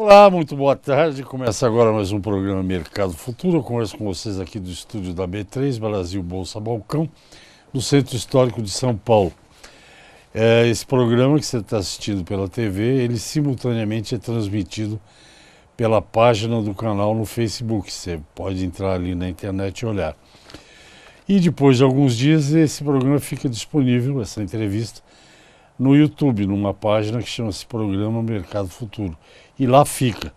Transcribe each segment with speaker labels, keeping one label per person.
Speaker 1: Olá, muito boa tarde. Começa agora mais um programa Mercado Futuro. Eu converso com vocês aqui do estúdio da B3, Brasil Bolsa Balcão, no Centro Histórico de São Paulo. Esse programa que você está assistindo pela TV, ele simultaneamente é transmitido pela página do canal no Facebook. Você pode entrar ali na internet e olhar. E depois de alguns dias, esse programa fica disponível, essa entrevista, no YouTube, numa página que chama-se Programa Mercado Futuro. E lá fica.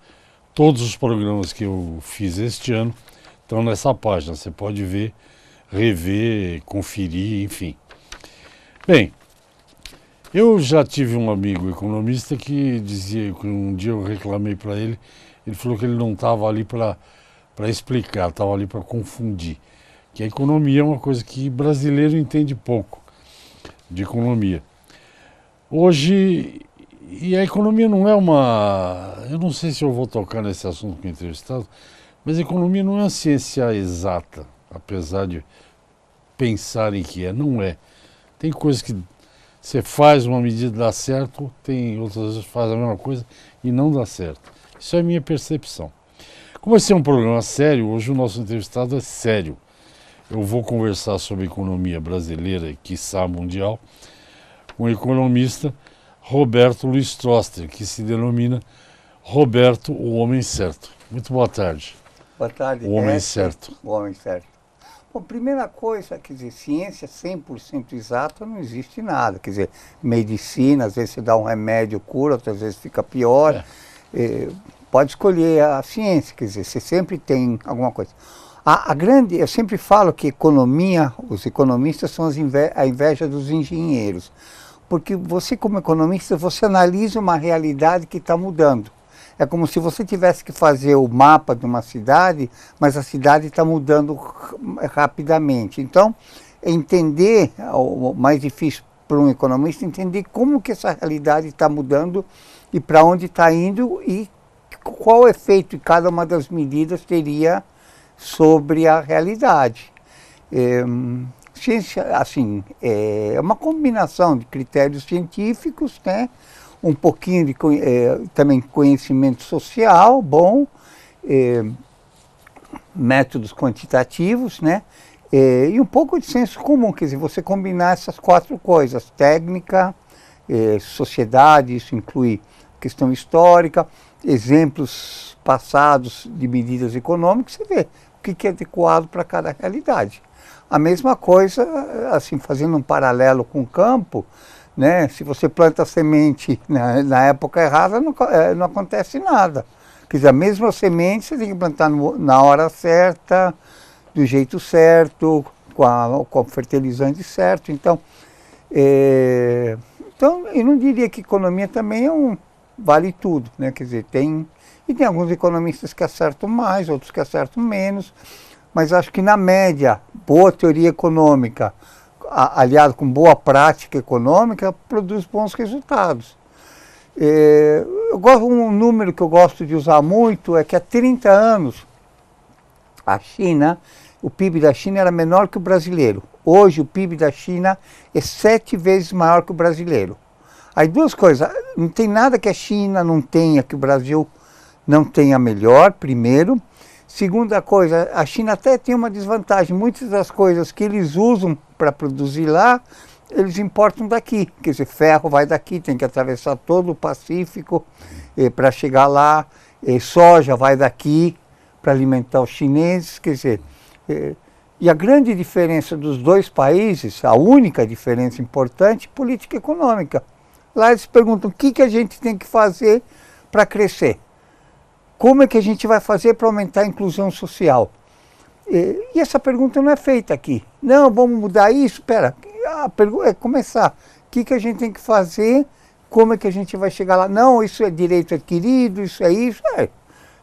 Speaker 1: Todos os programas que eu fiz este ano estão nessa página. Você pode ver, rever, conferir, enfim. Bem, eu já tive um amigo economista que dizia que um dia eu reclamei para ele, ele falou que ele não estava ali para explicar, estava ali para confundir. Que a economia é uma coisa que brasileiro entende pouco de economia. Hoje, e a economia não é uma... Eu não sei se eu vou tocar nesse assunto com o entrevistado, mas a economia não é uma ciência exata, apesar de pensarem que é, não é. Tem coisas que você faz uma medida dá certo, tem outras vezes faz a mesma coisa e não dá certo. Isso é a minha percepção. Como esse é um programa sério, hoje o nosso entrevistado é sério. Eu vou conversar sobre economia brasileira e, quiçá, mundial, com o economista Roberto Luiz Stroster, que se denomina Roberto, o Homem Certo. Muito boa tarde.
Speaker 2: Boa tarde.
Speaker 1: O Homem Certo.
Speaker 2: O Homem Certo. Bom, primeira coisa, quer dizer, ciência 100% exata não existe nada. Quer dizer, medicina, às vezes você dá um remédio, cura, outras vezes fica pior. Pode escolher a ciência, quer dizer, você sempre tem alguma coisa. Eu sempre falo que economia, os economistas são a inveja dos engenheiros. Porque você, como economista, você analisa uma realidade que está mudando. É como se você tivesse que fazer o mapa de uma cidade, mas a cidade está mudando rapidamente. Então, entender, o mais difícil para um economista, entender como que essa realidade está mudando e para onde está indo e qual efeito cada uma das medidas teria sobre a realidade. Ciência, assim, é uma combinação de critérios científicos, né? Um pouquinho de também conhecimento social, bom, métodos quantitativos, né? E um pouco de senso comum, quer dizer, você combinar essas quatro coisas, técnica, sociedade, isso inclui questão histórica, exemplos passados de medidas econômicas, você vê o que é adequado para cada realidade. A mesma coisa, assim, fazendo um paralelo com o campo, né? Se você planta semente na época errada, não acontece nada. Quer dizer, a mesma semente você tem que plantar na hora certa, do jeito certo, com o fertilizante certo. Então, eu não diria que economia também vale tudo, né? Quer dizer, tem alguns economistas que acertam mais, outros que acertam menos, mas acho que na média, boa teoria econômica, aliado com boa prática econômica, produz bons resultados. Um número que eu gosto de usar muito é que há 30 anos o PIB da China era menor que o brasileiro. Hoje o PIB da China é 7 vezes maior que o brasileiro. Aí duas coisas, não tem nada que a China não tenha, que o Brasil não tenha melhor, primeiro. Segunda coisa, a China até tem uma desvantagem, muitas das coisas que eles usam para produzir lá, eles importam daqui. Quer dizer, ferro vai daqui, tem que atravessar todo o Pacífico para chegar lá, soja vai daqui para alimentar os chineses, quer dizer... E a grande diferença dos dois países, a única diferença importante, é política econômica. Lá eles perguntam o que a gente tem que fazer para crescer. Como é que a gente vai fazer para aumentar a inclusão social? E essa pergunta não é feita aqui. Não, vamos mudar isso? Espera, a pergunta é começar. O que a gente tem que fazer? Como é que a gente vai chegar lá? Não, isso é direito adquirido, isso é isso.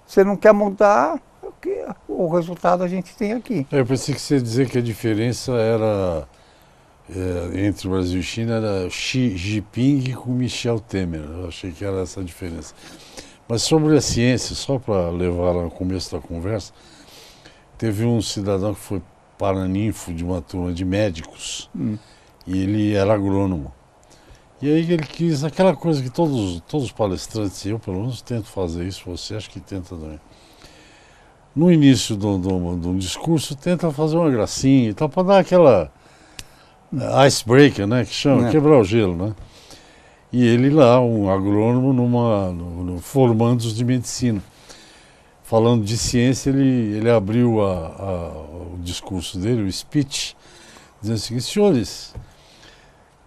Speaker 2: Você não quer mudar, o resultado a gente tem aqui.
Speaker 1: Eu pensei que você ia dizer que a diferença era, entre o Brasil e China, era Xi Jinping com Michel Temer. Eu achei que era essa a diferença. Mas sobre a ciência, só para levar no começo da conversa, teve um cidadão que foi paraninfo de uma turma de médicos e ele era agrônomo. E aí ele quis aquela coisa que todos os palestrantes, eu pelo menos tento fazer isso, você acho que tenta também. No início de um discurso, tenta fazer uma gracinha e tal, para dar aquela icebreaker, né, que chama, quebrar o gelo, né? E ele lá, um agrônomo, no formandos de medicina. Falando de ciência, ele abriu o discurso dele, o speech, dizendo o seguinte: senhores,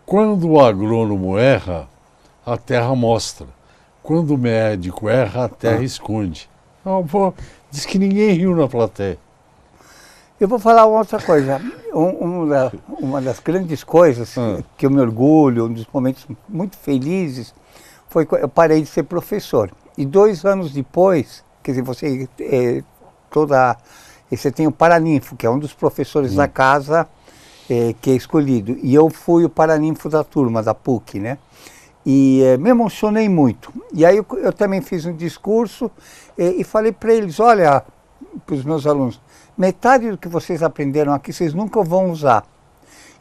Speaker 1: quando o agrônomo erra, a terra mostra. Quando o médico erra, a terra esconde. Então, pô, diz que ninguém riu na plateia.
Speaker 2: Eu vou falar outra coisa. Uma das grandes coisas que eu me orgulho, um dos momentos muito felizes, foi quando eu parei de ser professor. E 2 anos depois, quer dizer, você tem o paraninfo, que é um dos professores da casa que é escolhido. E eu fui o paraninfo da turma, da PUC, né? E me emocionei muito. E aí eu também fiz um discurso e falei para eles: olha, para os meus alunos, metade do que vocês aprenderam aqui vocês nunca vão usar.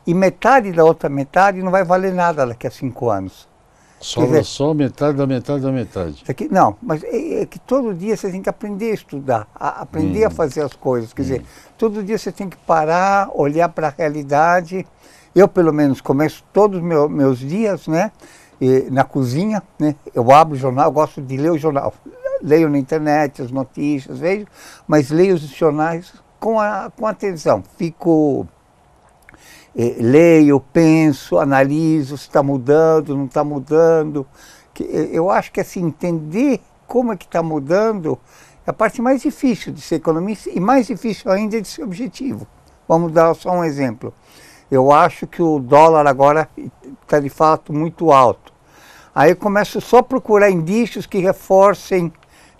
Speaker 2: E metade da outra metade não vai valer nada daqui a 5 anos.
Speaker 1: Sobra só metade da metade da metade.
Speaker 2: Não, mas é que todo dia você tem que aprender a estudar, aprender a fazer as coisas. Quer dizer, todo dia você tem que parar, olhar para a realidade. Eu, pelo menos, começo todos os meus dias, né, na cozinha, né? Eu abro o jornal, eu gosto de ler o jornal. Leio na internet as notícias, vejo, mas leio os jornais com atenção. Leio, penso, analiso se está mudando, não está mudando. Eu acho que assim, entender como é que está mudando é a parte mais difícil de ser economista e mais difícil ainda de ser objetivo. Vamos dar só um exemplo. Eu acho que o dólar agora está de fato muito alto. Aí eu começo só a procurar indícios que reforcem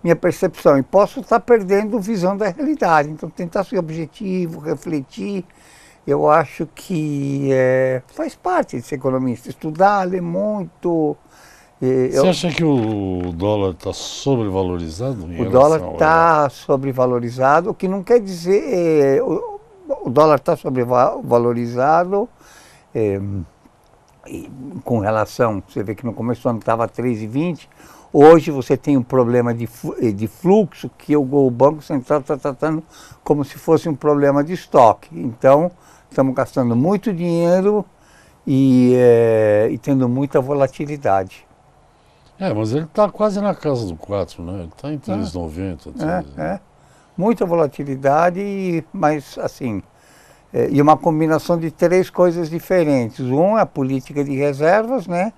Speaker 2: minha percepção e posso estar perdendo visão da realidade. Então tentar ser objetivo, refletir, eu acho que faz parte de ser economista, estudar, ler muito.
Speaker 1: Você acha que o dólar está sobrevalorizado?
Speaker 2: O dólar está sobrevalorizado, o que não quer dizer... o dólar está sobrevalorizado com relação... Você vê que no começo do ano estava 3,20. Hoje você tem um problema de fluxo que o Banco Central está tratando como se fosse um problema de estoque. Então, estamos gastando muito dinheiro e tendo muita volatilidade.
Speaker 1: Mas ele está quase na casa do 4, né? Ele está em 3,90.
Speaker 2: Muita volatilidade, mas assim... e uma combinação de 3 coisas diferentes. Um é a política de reservas, né?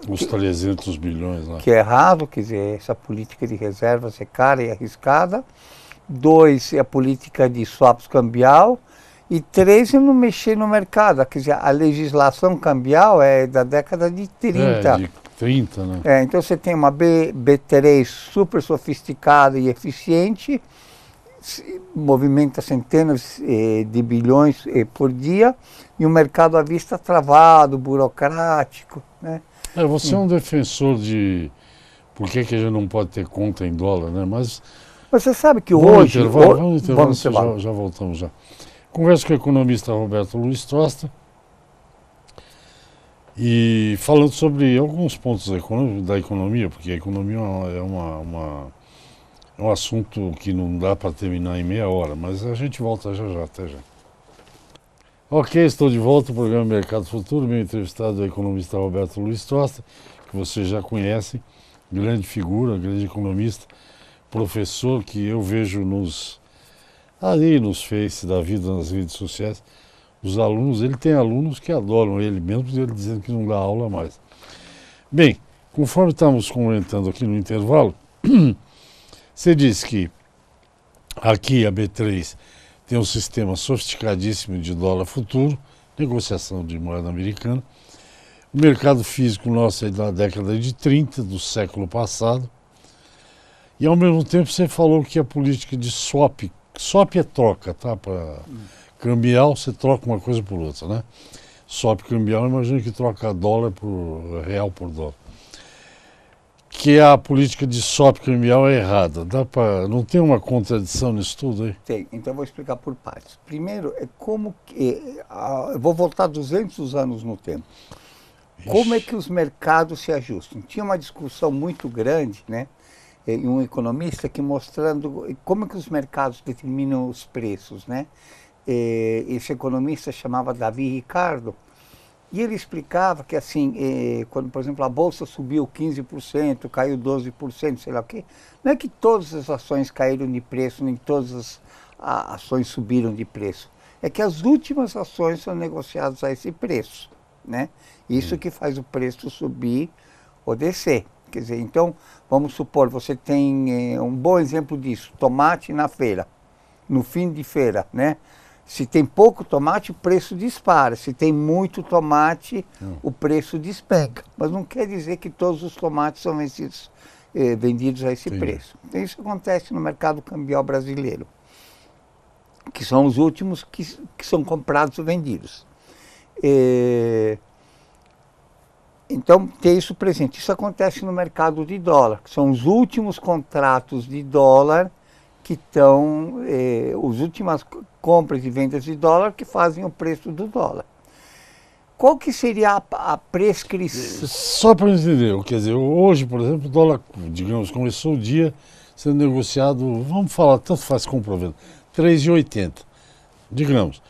Speaker 1: Os 300 bilhões lá.
Speaker 2: Que é errado, quer dizer, essa política de reservas é cara e arriscada. 2 é a política de swaps cambial. E 3 é não mexer no mercado, quer dizer, a legislação cambial é da década de 30.
Speaker 1: De 30, né?
Speaker 2: Então você tem uma B3 super sofisticada e eficiente, movimenta centenas de bilhões por dia, e um mercado à vista travado, burocrático, né?
Speaker 1: Você é um defensor de por que a gente não pode ter conta em dólar, né? Mas
Speaker 2: você sabe que hoje...
Speaker 1: Vamos já voltamos já. Converso com o economista Roberto Luiz Tosta e falando sobre alguns pontos da economia, porque a economia é um assunto que não dá para terminar em meia hora, mas a gente volta já, até já. Ok, estou de volta ao programa Mercado Futuro. Meu entrevistado é o economista Roberto Luiz Tosta, que vocês já conhecem, grande figura, grande economista, professor que eu vejo nos Face da vida, nas redes sociais, os alunos, ele tem alunos que adoram ele, mesmo ele dizendo que não dá aula mais. Bem, conforme estamos comentando aqui no intervalo, você disse que aqui a B3 tem um sistema sofisticadíssimo de dólar futuro, negociação de moeda americana. O mercado físico nosso é da década de 30, do século passado. E ao mesmo tempo você falou que a política de swap é troca, tá? Para cambial, você troca uma coisa por outra, né? Swap cambial, imagina que troca dólar por real por dólar. Que a política de swap cambial é errada. Não tem uma contradição nisso tudo aí?
Speaker 2: Tem, então eu vou explicar por partes. Primeiro, eu vou voltar 200 anos no tempo. como é que os mercados se ajustam? Tinha uma discussão muito grande, né? E um economista que mostrando como é que os mercados determinam os preços, né? Esse economista chamava Davi Ricardo, e ele explicava que assim, quando, por exemplo, a bolsa subiu 15%, caiu 12%, sei lá o quê, não é que todas as ações caíram de preço, nem todas as ações subiram de preço. É que as últimas ações são negociadas a esse preço, né? Isso que faz o preço subir ou descer. Quer dizer, então, vamos supor, você tem um bom exemplo disso, tomate na feira, no fim de feira, né? Se tem pouco tomate, o preço dispara. Se tem muito tomate, o preço despenca. Mas não quer dizer que todos os tomates são vendidos a esse preço. Então, isso acontece no mercado cambial brasileiro, que são os últimos que são comprados ou vendidos. Então, ter isso presente. Isso acontece no mercado de dólar, que são os últimos contratos de dólar que estão, as últimas compras e vendas de dólar que fazem o preço do dólar. Qual que seria a prescrição?
Speaker 1: Só para entender, quer dizer, hoje, por exemplo, o dólar, digamos, começou o dia sendo negociado, vamos falar, tanto faz compra ou venda, 3,80, digamos.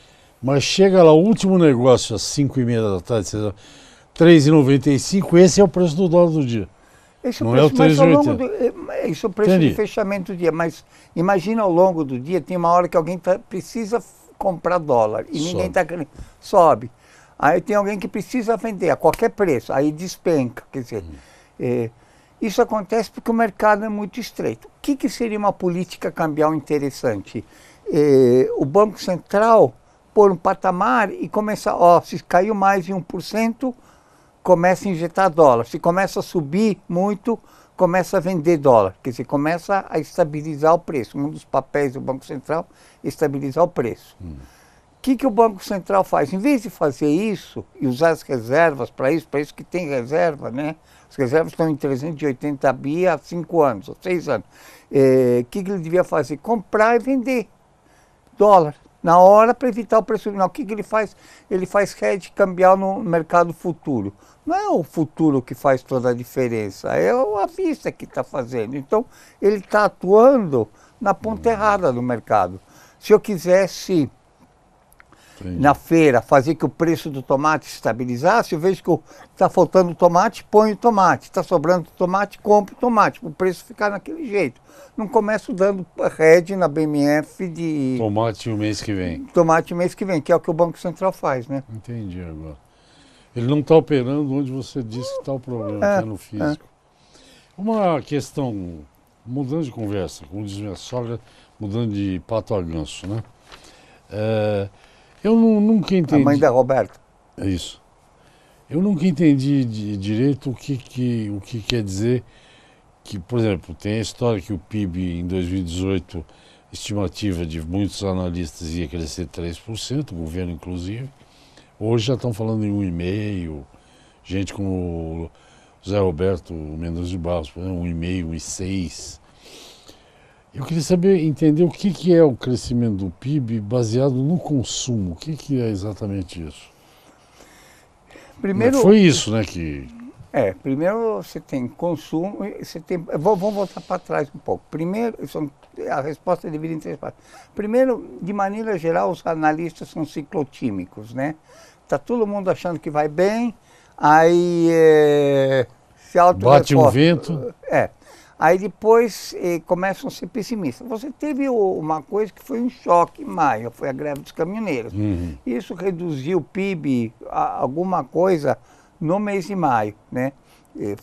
Speaker 1: Mas chega lá o último negócio às 5h30 da tarde, 3,95, esse é o preço do dólar do dia.
Speaker 2: Esse
Speaker 1: não é o 3,80.
Speaker 2: Esse é o preço de fechamento do dia, mas imagina ao longo do dia, tem uma hora que alguém precisa comprar dólar e ninguém está querendo, sobe. Aí tem alguém que precisa vender a qualquer preço, aí despenca. Quer dizer, isso acontece porque o mercado é muito estreito. O que seria uma política cambial interessante? O Banco Central pôr um patamar e começar, se caiu mais de 1%, começa a injetar dólar. Se começa a subir muito, começa a vender dólar. Quer dizer, começa a estabilizar o preço. Um dos papéis do Banco Central é estabilizar o preço. O que o Banco Central faz? Em vez de fazer isso e usar as reservas para isso que tem reserva, né? As reservas estão em 380 bi há 5 anos, ou 6 anos. O que ele devia fazer? Comprar e vender dólar na hora para evitar o preço final. O que ele faz? Ele faz hedge cambial no mercado futuro. Não é o futuro que faz toda a diferença, é a vista que está fazendo. Então, ele está atuando na ponta errada do mercado. Se eu quisesse, na feira, fazer que o preço do tomate se estabilizasse, eu vejo que está faltando tomate, põe o tomate. Está sobrando tomate, compro o tomate, para o preço ficar naquele jeito. Não começo dando hedge na BMF de...
Speaker 1: Tomate o mês que vem.
Speaker 2: Tomate o mês que vem, que é o que o Banco Central faz, né?
Speaker 1: Entendi agora. Ele não está operando onde você disse que está o problema, que é no físico. Uma questão, mudando de conversa, como diz minha sogra, mudando de pato a ganso, né? Eu nunca entendi...
Speaker 2: A mãe da Roberta.
Speaker 1: É isso. Eu nunca entendi direito o que quer dizer que, por exemplo, tem a história que o PIB em 2018, estimativa de muitos analistas, ia crescer 3%, o governo inclusive. Hoje já estão falando em 1,5%, gente como o Zé Roberto Mendes de Barros, por exemplo, 1,5%, 1,6%. Eu queria entender o que é o crescimento do PIB baseado no consumo. O que é exatamente isso?
Speaker 2: Primeiro,
Speaker 1: foi isso, né?
Speaker 2: Primeiro você tem consumo, vamos voltar para trás um pouco. Primeiro, a resposta é dividida em 3 partes. Primeiro, de maneira geral, os analistas são ciclotímicos, né? Está todo mundo achando que vai bem, aí se
Speaker 1: bate um vento.
Speaker 2: Aí depois começam a ser pessimistas. Você teve uma coisa que foi um choque em maio, foi a greve dos caminhoneiros. Isso reduziu o PIB alguma coisa no mês de maio, né?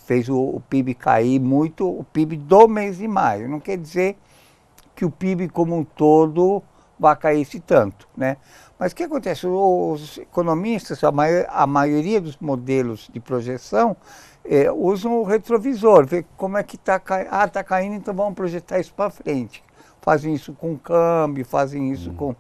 Speaker 2: Fez o PIB cair muito, o PIB do mês de maio. Não quer dizer que o PIB como um todo vai cair esse tanto, né? Mas o que acontece? Os economistas, a maioria dos modelos de projeção, usam o retrovisor, vê como é que está caindo. Está caindo, então vamos projetar isso para frente. Fazem isso com câmbio, fazem isso com...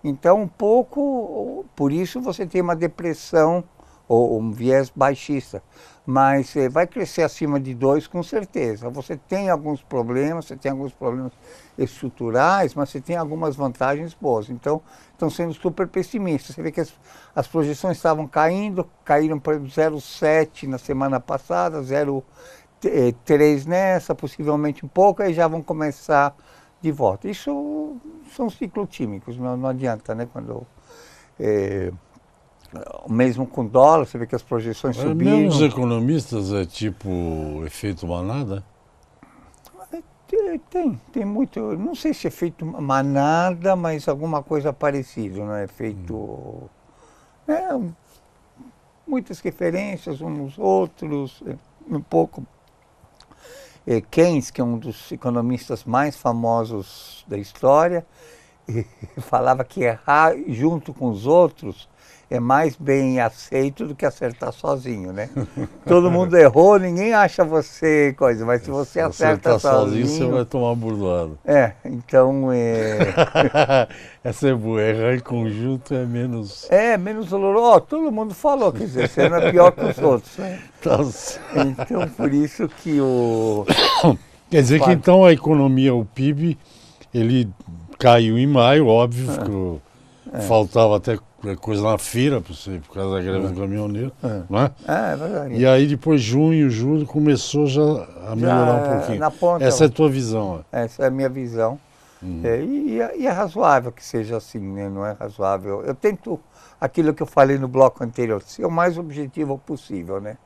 Speaker 2: Então, um pouco, por isso você tem uma depressão ou um viés baixista. Mas vai crescer acima de 2 com certeza. Você tem alguns problemas estruturais, mas você tem algumas vantagens boas. Então, estão sendo super pessimistas. Você vê que as projeções estavam caindo, caíram para 0,7 na semana passada, 0,3 nessa, possivelmente um pouco, aí já vão começar de volta. Isso são ciclotímicos, não adianta, né? Mesmo com dólar, você vê que as projeções subiram.
Speaker 1: Mesmo os economistas é tipo efeito manada?
Speaker 2: Tem muito, não sei se é feito manada, mas alguma coisa parecida, né? Feito muitas referências uns nos outros, um pouco. Keynes, que é um dos economistas mais famosos da história, falava que errar junto com os outros é mais bem aceito do que acertar sozinho, né? Todo mundo errou, ninguém acha você coisa, mas se você acerta sozinho...
Speaker 1: você vai tomar burdoada.
Speaker 2: Então...
Speaker 1: Essa é boa, errar em conjunto é menos...
Speaker 2: menos doloroso. Todo mundo falou, quer dizer, você não é pior que os outros, né?
Speaker 1: Tá certo.
Speaker 2: Então, por isso que o...
Speaker 1: Quer dizer que então a economia, o PIB, ele caiu em maio, óbvio, que faltava até coisa na feira, por causa da greve do caminhoneiro, não é?
Speaker 2: É verdade.
Speaker 1: E aí depois junho, julho, começou já a melhorar um pouquinho.
Speaker 2: Na ponta,
Speaker 1: essa é a tua visão.
Speaker 2: Essa é a minha visão. E é razoável que seja assim, né? Não é razoável. Eu tento, aquilo que eu falei no bloco anterior, ser o mais objetivo possível, né?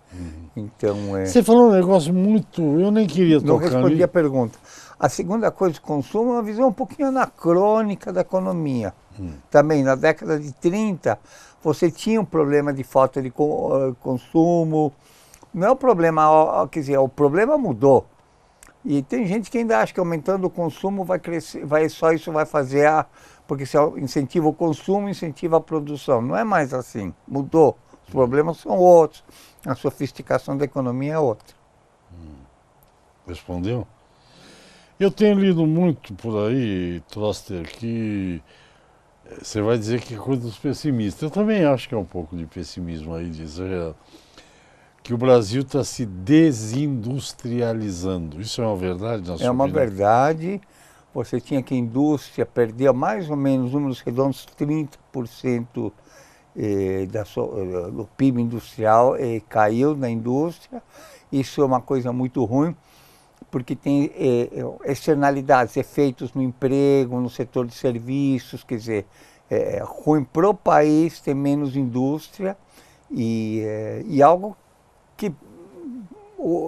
Speaker 2: Então,
Speaker 1: Você falou um negócio muito... Eu nem queria
Speaker 2: não
Speaker 1: tocar
Speaker 2: respondi
Speaker 1: ali.
Speaker 2: a pergunta. A segunda coisa de consumo é uma visão um pouquinho anacrônica da economia. Também, na década de 30, você tinha um problema de falta de consumo. Não é o problema, quer dizer, o problema mudou. E tem gente que ainda acha que aumentando o consumo vai crescer, só isso vai fazer porque se incentiva o consumo, incentiva a produção. Não é mais assim, mudou. Os problemas são outros. A sofisticação da economia é outra.
Speaker 1: Respondeu? Eu tenho lido muito por aí, Troster, que você vai dizer que é coisa dos pessimistas. Eu também acho que é um pouco de pessimismo aí, dizer que o Brasil está se desindustrializando. Isso é uma verdade na sua
Speaker 2: É uma
Speaker 1: opinião?
Speaker 2: verdade. Você tinha que a indústria perder mais ou menos, números redondos, 30% do PIB industrial caiu na indústria. Isso é uma coisa muito ruim, porque tem externalidades, efeitos no emprego, no setor de serviços, quer dizer, é ruim para o país ter menos indústria e algo que,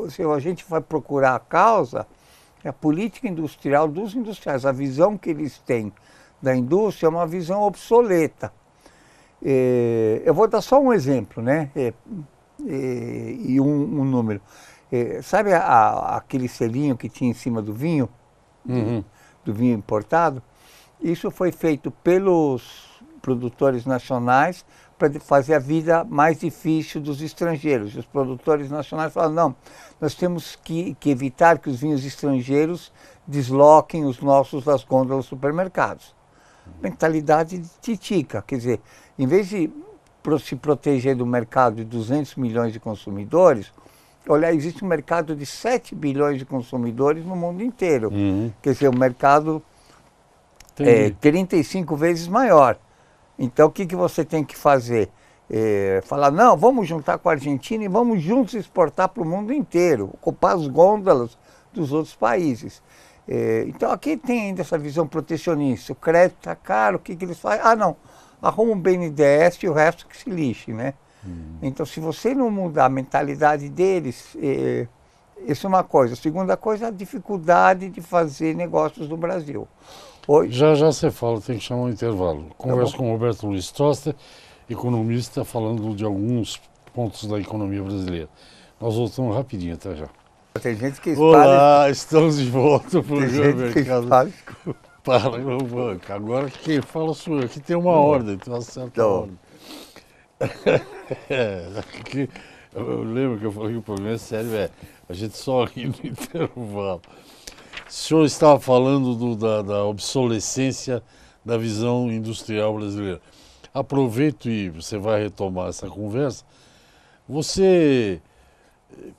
Speaker 2: se a gente vai procurar a causa, é a política industrial dos industriais. A visão que eles têm da indústria é uma visão obsoleta. Eu vou dar só um exemplo, né? E um número. Sabe aquele selinho que tinha em cima do vinho? Do vinho importado? Isso foi feito pelos produtores nacionais para fazer a vida mais difícil dos estrangeiros. Os produtores nacionais falaram, não, nós temos que evitar que os vinhos estrangeiros desloquem os nossos das gôndolas dos supermercados. Mentalidade de titica, quer dizer, em vez de se proteger do mercado de 200 milhões de consumidores, olha, existe um mercado de 7 bilhões de consumidores no mundo inteiro. Quer dizer, o mercado é 35 vezes maior. Então, o que você tem que fazer? Falar, não, vamos juntar com a Argentina e vamos juntos exportar para o mundo inteiro, ocupar as gôndolas dos outros países. Então, aqui tem ainda essa visão protecionista. O crédito está caro, o que eles fazem? Ah, não, arruma um BNDES e o resto que se lixe, né? Então, se você não mudar a mentalidade deles, isso é uma coisa. A segunda coisa é a dificuldade de fazer negócios no Brasil. Hoje...
Speaker 1: Já você fala, tem que chamar um intervalo. Converso com o Roberto Luiz Troster, economista, falando de alguns pontos da economia brasileira. Nós voltamos rapidinho, até já.
Speaker 2: Tem gente que
Speaker 1: Olá, estamos de volta ao programa
Speaker 2: Mercado.
Speaker 1: Para o banco. Agora quem fala sou eu. Aqui tem uma ordem, tem uma certa ordem. Aqui, eu lembro que eu falei que o problema é sério, a gente só ri no intervalo. O senhor estava falando da obsolescência da visão industrial brasileira. Aproveito e você vai retomar essa conversa Você,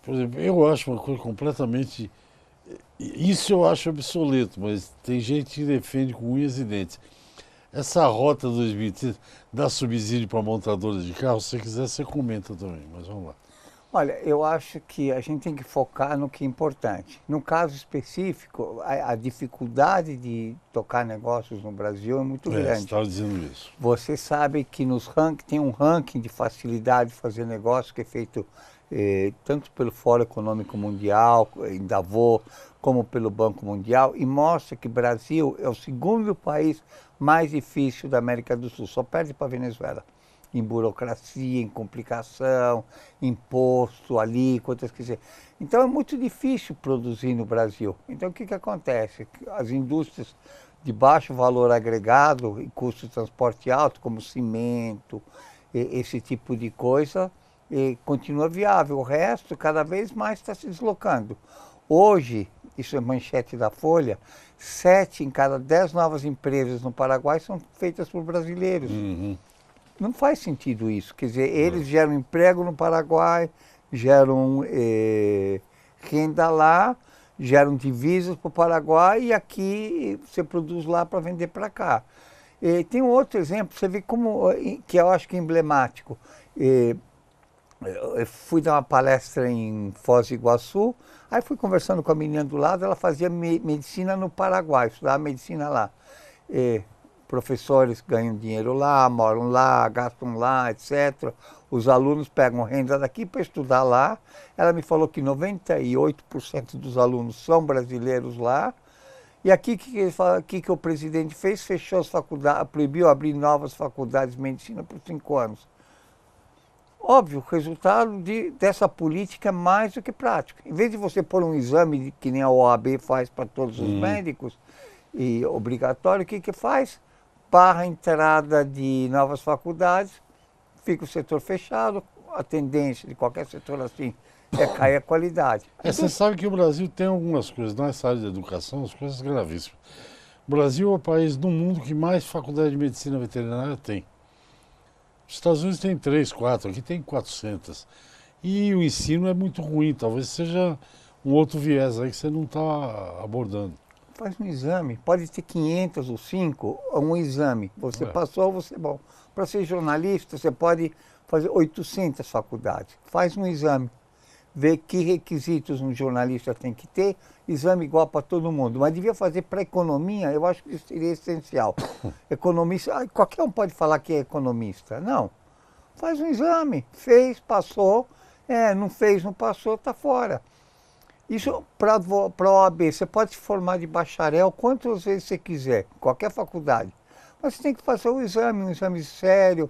Speaker 1: por exemplo, eu acho uma coisa completamente... Isso eu acho obsoleto, mas tem gente que defende com unhas e dentes. Essa rota 2030 dá subsídio para montadoras de carro, se você quiser, você comenta também, mas vamos lá.
Speaker 2: Olha, eu acho que a gente tem que focar no que é importante. No caso específico, a dificuldade de tocar negócios no Brasil é muito
Speaker 1: Você
Speaker 2: grande.
Speaker 1: estava dizendo isso.
Speaker 2: Você sabe que tem um ranking de facilidade de fazer negócio que é feito tanto pelo Fórum Econômico Mundial, em Davos, como pelo Banco Mundial, e mostra que o Brasil é o segundo país mais difícil da América do Sul, só perde para a Venezuela. Em burocracia, em complicação, imposto, alíquotas, quer dizer. Então é muito difícil produzir no Brasil. Então o que acontece? As indústrias de baixo valor agregado e custo de transporte alto, como cimento, esse tipo de coisa, continua viável. O resto cada vez mais está se deslocando. Hoje, isso é manchete da Folha, 7 em cada 10 novas empresas no Paraguai são feitas por brasileiros.
Speaker 1: Uhum.
Speaker 2: Não faz sentido isso. Quer dizer, eles geram emprego no Paraguai, geram renda lá, geram divisas para o Paraguai e aqui você produz lá para vender para cá. Tem um outro exemplo, você vê como, que eu acho que é emblemático. Eu fui dar uma palestra em Foz do Iguaçu, aí fui conversando com a menina do lado, ela fazia medicina no Paraguai, estudava medicina lá. Professores ganham dinheiro lá, moram lá, gastam lá, etc. Os alunos pegam renda daqui para estudar lá. Ela me falou que 98% dos alunos são brasileiros lá. E aqui, o que o presidente fez? Fechou as faculdades, proibiu abrir novas faculdades de medicina por 5 anos. Óbvio, o resultado dessa política é mais do que prático. Em vez de você pôr um exame que nem a OAB faz para todos os médicos, e obrigatório, o que faz? Barra a entrada de novas faculdades, fica o setor fechado, a tendência de qualquer setor assim é cair a qualidade.
Speaker 1: Você sabe que o Brasil tem algumas coisas, nessa área de educação, as coisas gravíssimas. O Brasil é o país do mundo que mais faculdade de medicina veterinária tem. Os Estados Unidos tem 3, 4, aqui tem 400. E o ensino é muito ruim, talvez seja um outro viés aí que você não está abordando.
Speaker 2: Faz um exame, pode ter 500 ou 5, um exame. Você passou, você é bom. Para ser jornalista, você pode fazer 800 faculdades. Faz um exame, vê que requisitos um jornalista tem que ter, exame igual para todo mundo. Mas devia fazer para economia, eu acho que isso seria essencial. Economista, qualquer um pode falar que é economista. Não, faz um exame, fez, passou, não fez, não passou, está fora. Isso para a OAB, você pode se formar de bacharel quantas vezes você quiser, qualquer faculdade. Mas você tem que fazer um exame sério.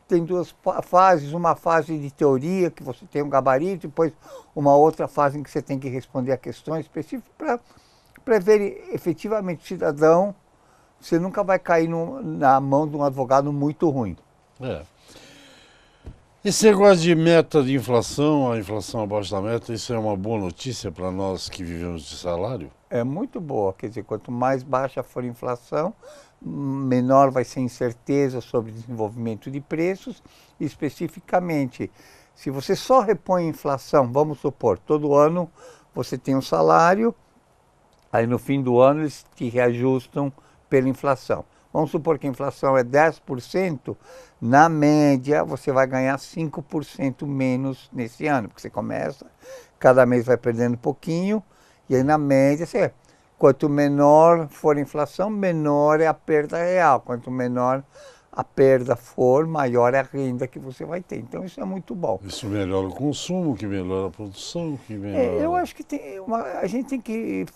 Speaker 2: Tem 2 fases, uma fase de teoria, que você tem um gabarito, depois uma outra fase em que você tem que responder a questões específicas para ver efetivamente cidadão. Você nunca vai cair na mão de um advogado muito ruim.
Speaker 1: Esse negócio de meta de inflação, a inflação abaixo da meta, isso é uma boa notícia para nós que vivemos de salário?
Speaker 2: É muito boa, quer dizer, quanto mais baixa for a inflação, menor vai ser a incerteza sobre o desenvolvimento de preços. Especificamente, se você só repõe a inflação, vamos supor, todo ano você tem um salário, aí no fim do ano eles te reajustam pela inflação. Vamos supor que a inflação é 10%, na média você vai ganhar 5% menos nesse ano, porque você começa, cada mês vai perdendo um pouquinho, e aí na média, quanto menor for a inflação, menor é a perda real. Quanto menor a perda for, maior é a renda que você vai ter. Então isso é muito bom.
Speaker 1: Isso melhora o consumo, que melhora a produção, que melhora...
Speaker 2: eu acho que a gente tem que...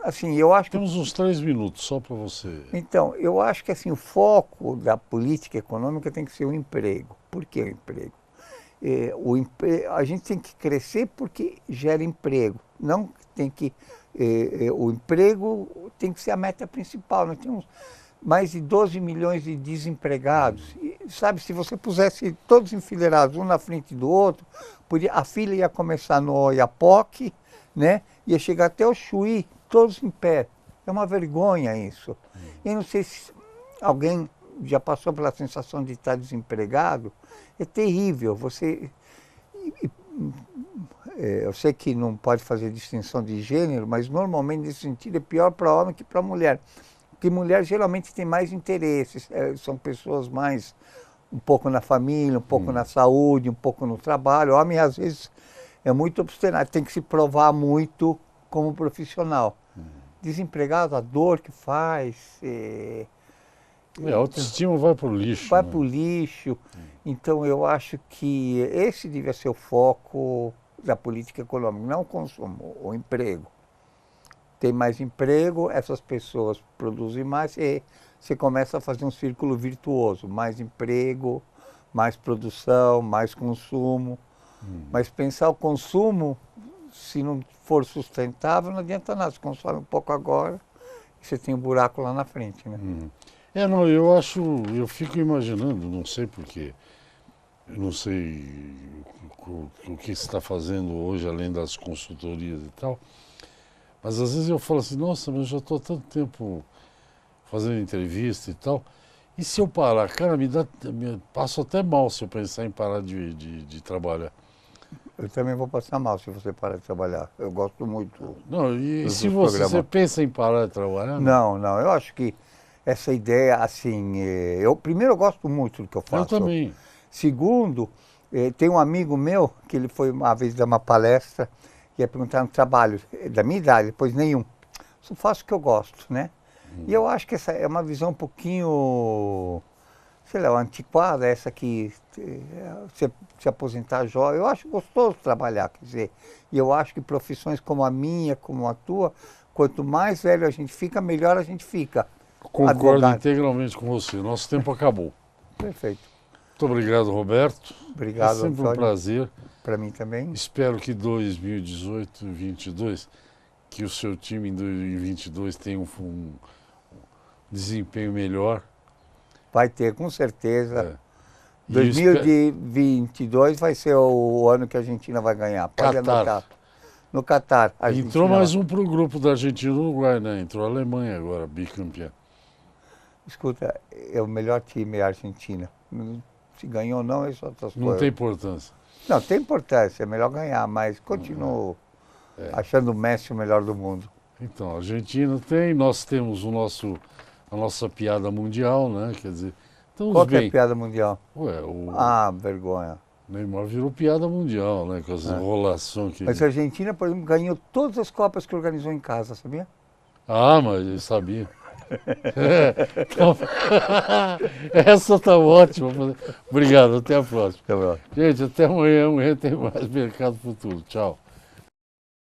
Speaker 2: Assim, eu acho que...
Speaker 1: Temos uns 3 minutos só para você.
Speaker 2: Então, eu acho que assim, o foco da política econômica tem que ser o emprego. Por que o emprego? A gente tem que crescer porque gera emprego. Não tem que... o emprego tem que ser a meta principal. Nós temos mais de 12 milhões de desempregados. E, sabe, se você pusesse todos enfileirados, um na frente do outro, a fila ia começar no Oiapoque, né? Ia chegar até o Chuí, todos em pé. É uma vergonha isso. Eu não sei se alguém já passou pela sensação de estar desempregado. É terrível. Eu sei que não pode fazer distinção de gênero, mas normalmente nesse sentido é pior para homem que para mulher. Porque mulher geralmente tem mais interesses, são pessoas mais um pouco na família, um pouco na saúde, um pouco no trabalho. O homem às vezes é muito obstinado, tem que se provar muito como profissional. Desempregado, a dor que faz.
Speaker 1: A autoestima vai para o lixo.
Speaker 2: Vai
Speaker 1: né?
Speaker 2: para o lixo. Então eu acho que esse devia ser o foco da política econômica, não o consumo, o emprego. Tem mais emprego, essas pessoas produzem mais e você começa a fazer um círculo virtuoso. Mais emprego, mais produção, mais consumo. Mas pensar o consumo, se não for sustentável, não adianta nada. Você consome um pouco agora e você tem um buraco lá na frente, né?
Speaker 1: Não, eu fico imaginando, não sei porquê, eu não sei o que você está fazendo hoje, além das consultorias e tal, mas às vezes eu falo assim, nossa, mas eu já estou há tanto tempo fazendo entrevista e tal, e se eu parar, cara, passo até mal se eu pensar em parar de trabalhar.
Speaker 2: Eu também vou passar mal se você parar de trabalhar. Eu gosto muito.
Speaker 1: Não, e
Speaker 2: dos
Speaker 1: se
Speaker 2: seus
Speaker 1: você
Speaker 2: programas.
Speaker 1: pensa em parar de trabalhar?
Speaker 2: Não, eu acho que essa ideia, assim, primeiro eu gosto muito do que eu faço.
Speaker 1: Eu também.
Speaker 2: Segundo, tem um amigo meu que ele foi uma vez dar uma palestra e ia perguntar no trabalho, da minha idade, depois nenhum. Só faço o que eu gosto, né? E eu acho que essa é uma visão um pouquinho, sei lá, antiquada, essa que se aposentar jovem. Eu acho gostoso trabalhar, quer dizer, e eu acho que profissões como a minha, como a tua, quanto mais velho a gente fica, melhor a gente fica.
Speaker 1: Concordo integralmente com você. Nosso tempo acabou.
Speaker 2: Perfeito.
Speaker 1: Muito obrigado, Roberto.
Speaker 2: Obrigado,
Speaker 1: É sempre
Speaker 2: Antônio.
Speaker 1: um prazer.
Speaker 2: Para mim também.
Speaker 1: Espero que 2018 e 2022, que o seu time em 2022 tenha um desempenho melhor.
Speaker 2: Vai ter, com certeza.
Speaker 1: E
Speaker 2: 2022 vai ser o ano que a Argentina vai ganhar. Pode
Speaker 1: Catar.
Speaker 2: anotar. No Catar.
Speaker 1: Entrou mais um para o grupo da Argentina e do Uruguai, né? Entrou a Alemanha agora, bicampeã.
Speaker 2: Escuta, é o melhor time é a Argentina. Se ganhou ou não, isso é outras
Speaker 1: Não
Speaker 2: coisas.
Speaker 1: tem importância.
Speaker 2: Não, tem importância, é melhor ganhar, mas continuo achando o Messi o melhor do mundo.
Speaker 1: Então, a Argentina tem, nós temos a nossa piada mundial, né? Quer dizer, estamos
Speaker 2: Qual que é
Speaker 1: bem.
Speaker 2: a piada mundial?
Speaker 1: Ué, o
Speaker 2: Ah, vergonha.
Speaker 1: Neymar virou piada mundial, né? Com essa enrolação que...
Speaker 2: Mas a Argentina, por exemplo, ganhou todas as Copas que organizou em casa, sabia?
Speaker 1: Ah, mas eu sabia. Então, essa tá ótima. Obrigado, até a próxima.
Speaker 2: Tá bom.
Speaker 1: Gente, até amanhã. Amanhã tem mais Mercado Futuro. Tchau.